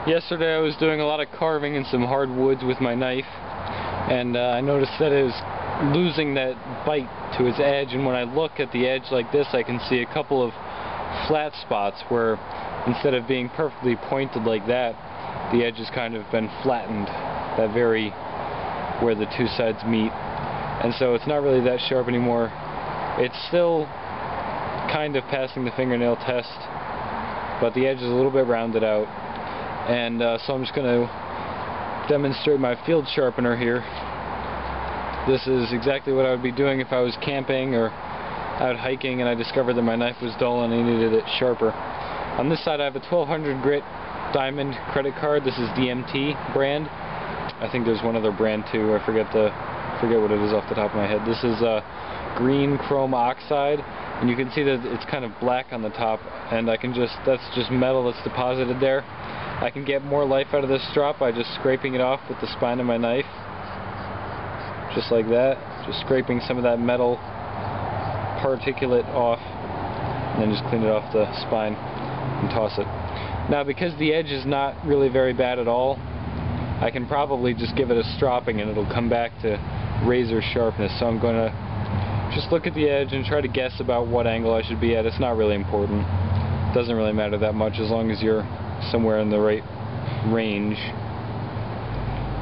Yesterday I was doing a lot of carving in some hardwoods with my knife, and I noticed that it was losing that bite to its edge, and when I look at the edge like this I can see a couple of flat spots where instead of being perfectly pointed like that, the edge has kind of been flattened, that very where the two sides meet, and so it's not really that sharp anymore. It's still kind of passing the fingernail test, but the edge is a little bit rounded out. And so I'm just going to demonstrate my field sharpener here. This is exactly what I would be doing if I was camping or out hiking and I discovered that my knife was dull and I needed it sharper. On this side I have a 1200 grit diamond credit card. This is DMT brand. I think there's one other brand too. I forget what it is off the top of my head. This is green chrome oxide, and you can see that it's kind of black on the top, and that's just metal that's deposited there. I can get more life out of this strop by just scraping it off with the spine of my knife, just like that, just scraping some of that metal particulate off, and then just clean it off the spine and toss it. Now, because the edge is not really very bad at all, I can probably just give it a stropping and it'll come back to razor sharpness. So I'm going to just look at the edge and try to guess about what angle I should be at. It's not really important. It doesn't really matter that much as long as you're somewhere in the right range.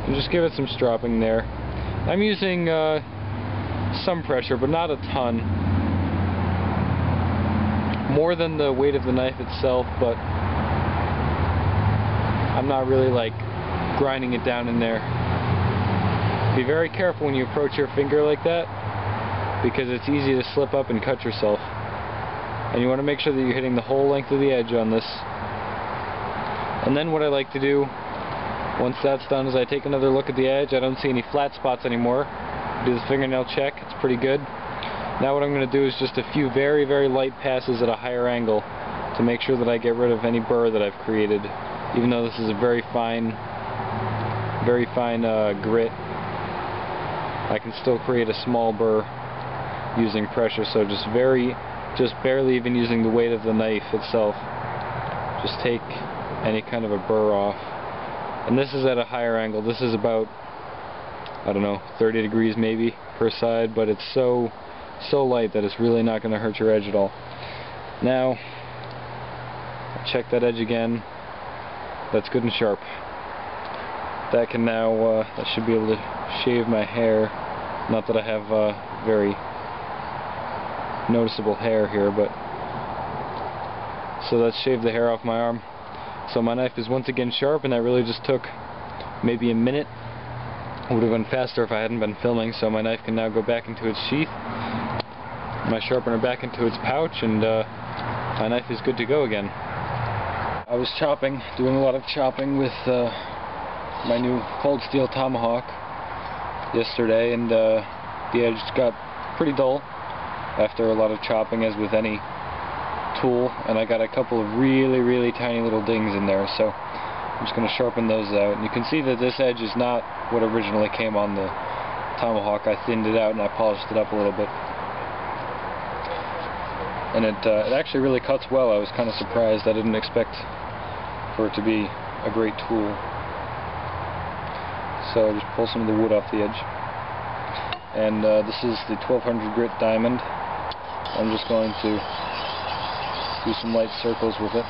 And just give it some stropping there. I'm using some pressure, but not a ton. More than the weight of the knife itself, but I'm not really like grinding it down in there. Be very careful when you approach your finger like that, because it's easy to slip up and cut yourself. And you want to make sure that you're hitting the whole length of the edge on this. And then what I like to do, once that's done, is I take another look at the edge. I don't see any flat spots anymore. Do the fingernail check. It's pretty good. Now what I'm going to do is just a few very, very light passes at a higher angle to make sure that I get rid of any burr that I've created. Even though this is a very fine grit, I can still create a small burr using pressure. So just barely even using the weight of the knife itself, just take any kind of a burr off. And this is at a higher angle. This is about, I don't know, 30 degrees maybe per side, but it's so light that it's really not going to hurt your edge at all. Now, check that edge again. That's good and sharp. That can now, I should be able to shave my hair. Not that I have very noticeable hair here, but so let's shave the hair off my arm. So my knife is once again sharp, and that really just took maybe a minute. It would have been faster if I hadn't been filming. So my knife can now go back into its sheath, my sharpener back into its pouch, and my knife is good to go again. I was doing a lot of chopping with my new cold steel tomahawk yesterday, and the edge got pretty dull after a lot of chopping, as with any tool, and I got a couple of really tiny little dings in there, so I'm just going to sharpen those out. And you can see that this edge is not what originally came on the tomahawk. I thinned it out and I polished it up a little bit, and it actually really cuts well. I was kind of surprised. I didn't expect for it to be a great tool. So just pull some of the wood off the edge, and this is the 1200 grit diamond. I'm just going to do some light circles with it.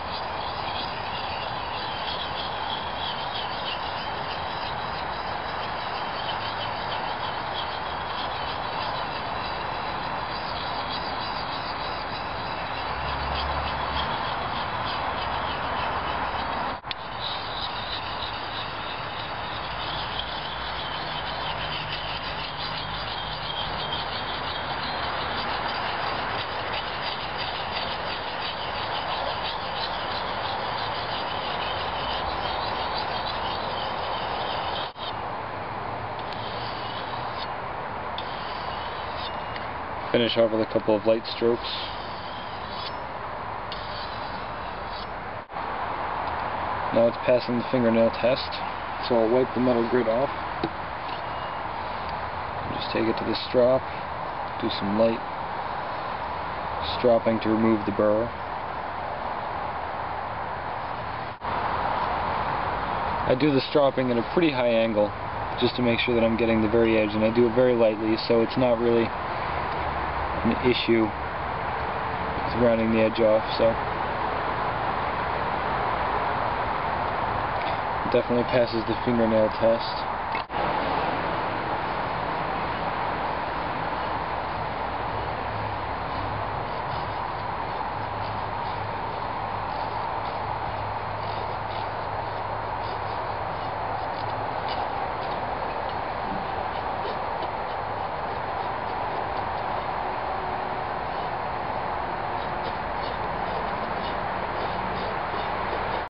Finish off with a couple of light strokes. Now it's passing the fingernail test, so I'll wipe the metal grit off. Just take it to the strop, do some light stropping to remove the burr. I do the stropping at a pretty high angle just to make sure that I'm getting the very edge, and I do it very lightly, so it's not really an issue with rounding the edge off. So it definitely passes the fingernail test.